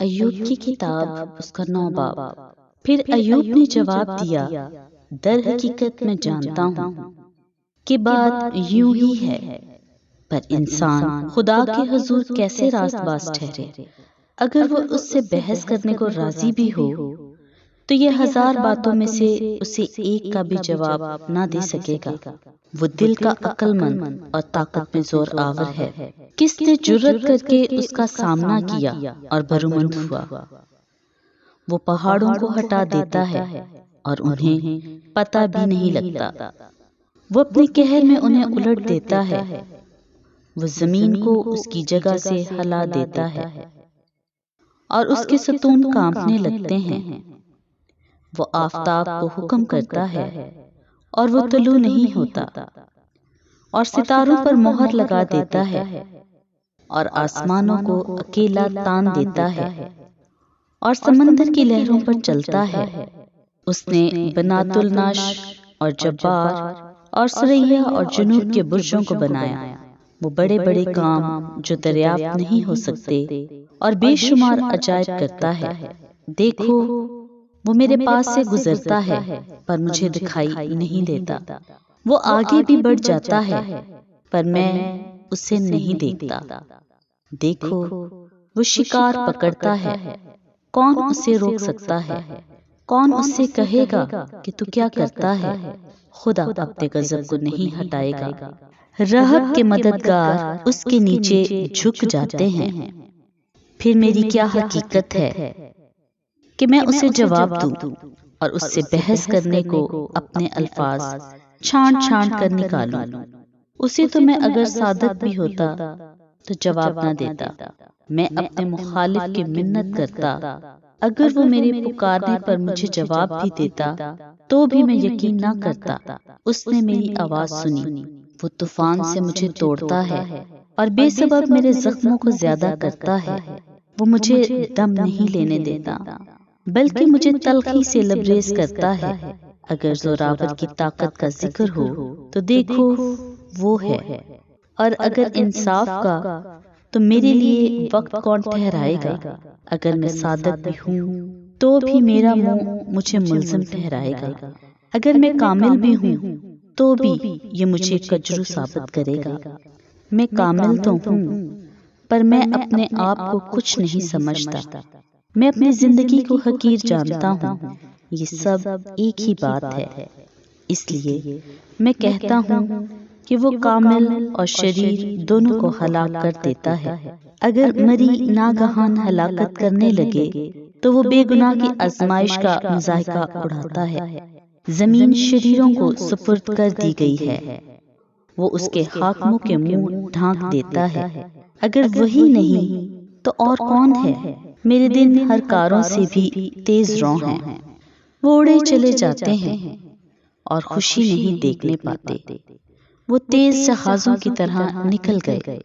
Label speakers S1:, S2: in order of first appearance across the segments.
S1: ایوب کی کتاب اس کا 9 باب۔ پھر ایوب نے جواب دیا، در حقیقت میں جانتا ہوں کہ بات یوں ہی ہے، پر انسان خدا کے حضور کیسے راست باز ٹھہرے؟ اگر وہ اس سے بحث کرنے کو راضی بھی ہو تو یہ 1000 باتوں میں سے اسے ایک کا بھی جواب نہ دے سکے گا۔ وہ دل کا عقل مند اور طاقت میں زور آور ہے۔ کس نے جرأت کر کے اس کا سامنا کیا اور برومند ہوا؟ وہ پہاڑوں کو ہٹا دیتا ہے اور انہیں پتہ بھی نہیں لگتا۔ وہ اپنے قہر میں انہیں الٹ دیتا ہے۔ وہ زمین کو اس کی جگہ سے ہلا دیتا ہے اور اس کے ستون کانپنے لگتے ہیں۔ وہ آفتاب کو حکم کرتا ہے اور وہ طلوع نہیں ہوتا، اور ستاروں پر مہر لگا دیتا ہے اور آسمانوں کو اکیلا تان دیتا ہے اور سمندر کی لہروں پر چلتا ہے۔ اس نے بنات الناش اور جبار اور سریا اور جنوب کے برجوں کو بنایا۔ وہ بڑے بڑے کام جو دریافت نہیں ہو سکتے اور بے شمار عجائب کرتا ہے۔ دیکھو، وہ میرے پاس سے گزرتا ہے پر مجھے دکھائی نہیں دیتا۔ وہ آگے بھی بڑھ جاتا ہے پر میں اسے نہیں دیکھتا۔ دیکھو، وہ شکار پکڑتا ہے، کون اسے روک سکتا ہے؟ کون اس سے کہے گا کہ تو کیا کرتا ہے؟ خدا اپنے غضب کو نہیں ہٹائے گا۔ رہب کے مددگار اس کے نیچے جھک جاتے ہیں۔ پھر میری کیا حقیقت ہے کہ میں اسے جواب دوں اور اس سے بحث کرنے کو اپنے الفاظ چھانٹ چھانٹ کر نکالوں؟ اسے تو میں اگر صادق بھی ہوتا تو جواب نہ دیتا۔ میں اپنے مخالف کی منت کرتا، اگر وہ میرے پکارنے پر مجھے جواب بھی دیتا تو بھی میں یقین نہ کرتا۔ اس نے میری آواز سنی، وہ طوفان سے مجھے توڑتا ہے اور بے سبب میرے زخموں کو زیادہ کرتا ہے۔ وہ مجھے دم نہیں لینے دیتا بلکہ مجھے تلخی سے لبریز کرتا ہے۔ اگر زوراور کی طاقت کا ذکر ہو تو دیکھو وہ ہے، اور اگر انصاف کا تو میرے لیے وقت کون ٹھہرائے گا؟ اگر میں صادق بھی ہوں تو بھی میرا منہ مجھے ملزم ٹھہرائے گا۔ اگر میں کامل بھی ہوں تو بھی یہ مجھے کجرو ثابت کرے گا۔ میں کامل تو ہوں پر میں اپنے آپ کو کچھ نہیں سمجھتا۔ میں اپنی زندگی کو حقیر جانتا ہوں۔ یہ سب ایک ہی بات ہے۔ اس لیے میں کہتا ہوں کہ وہ کامل اور شریر دونوں کو ہلاک کر دیتا ہے۔ اگر مری ناگہان ہلاکت کرنے لگے تو وہ بے گناہ کی آزمائش کا مضائقہ اڑاتا ہے۔ زمین شریروں کو سپرد کر دی گئی ہے، وہ اس کے حاکموں کے منہ ڈھانک دیتا ہے۔ اگر وہی نہیں تو اور کون ہے؟ میرے دن ہر کاروں سے بھی تیز رو ہیں۔ وہ اڑے چلے جاتے ہیں اور خوشی نہیں دیکھنے پاتے۔ وہ تیز جہازوں کی طرح نکل گئے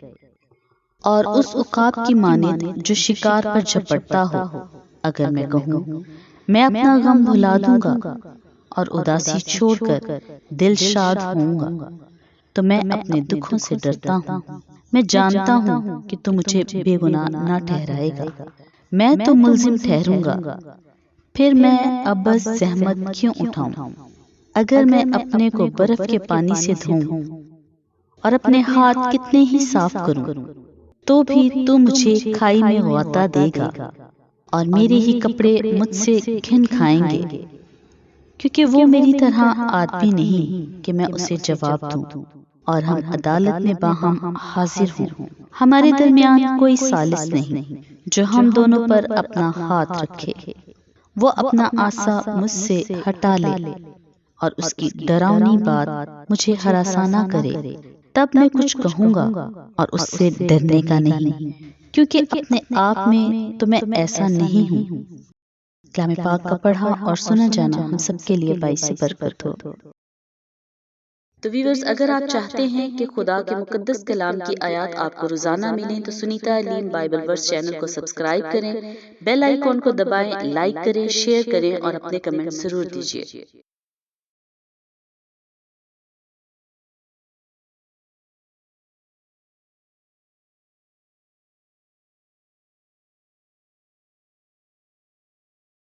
S1: اور اس عقاب کی مانند جو شکار پر جھپٹتا ہو۔ اگر میں کہوں میں اپنا غم بھلا دوں گا اور اداسی چھوڑ کر دل شاد ہوں گا تو میں اپنے دکھوں سے ڈرتا ہوں۔ میں جانتا ہوں کہ تو مجھے بے گناہ نہ ٹھہرائے گا، میں تو ملزم ٹھہروں گا۔ پھر میں اب بس زحمت کیوں اٹھاؤں؟ اگر میں اپنے کو برف کے پانی سے دھوؤں اور اپنے ہاتھ کتنے ہی صاف کروں تو بھی تو مجھے کھائی میں غوطہ دے گا اور میرے ہی کپڑے مجھ سے گھن کھائیں گے، کیونکہ وہ میری طرح آدمی نہیں کہ میں اسے جواب دوں اور ہم عدالت میں باہم حاضر ہوں۔ ہمارے درمیان کوئی ثالث نہیں جو ہم دونوں پر اپنا ہاتھ رکھے۔ وہ اپنا عصا مجھ سے ہٹا لے اور اس کی ڈراؤنی بات مجھے ہراساں نہ کرے، تب میں کچھ کہوں گا اور اس سے ڈرنے کا نہیں، کیونکہ اپنے آپ میں تو میں ایسا نہیں ہوں۔ کلام پاک کا پڑھا اور سنا جانا ہم سب کے لیے باعث برکت ہو۔
S2: تو ویورز، اگر آپ چاہتے ہیں کہ خدا کے مقدس کلام کی آیات آپ کو روزانہ ملیں تو سنیتا علیم بائبل ورس چینل کو سبسکرائب کریں، بیل آئیکن کو دبائیں، لائک کریں، شیئر کریں اور اپنے کمنٹ ضرور دیجیے۔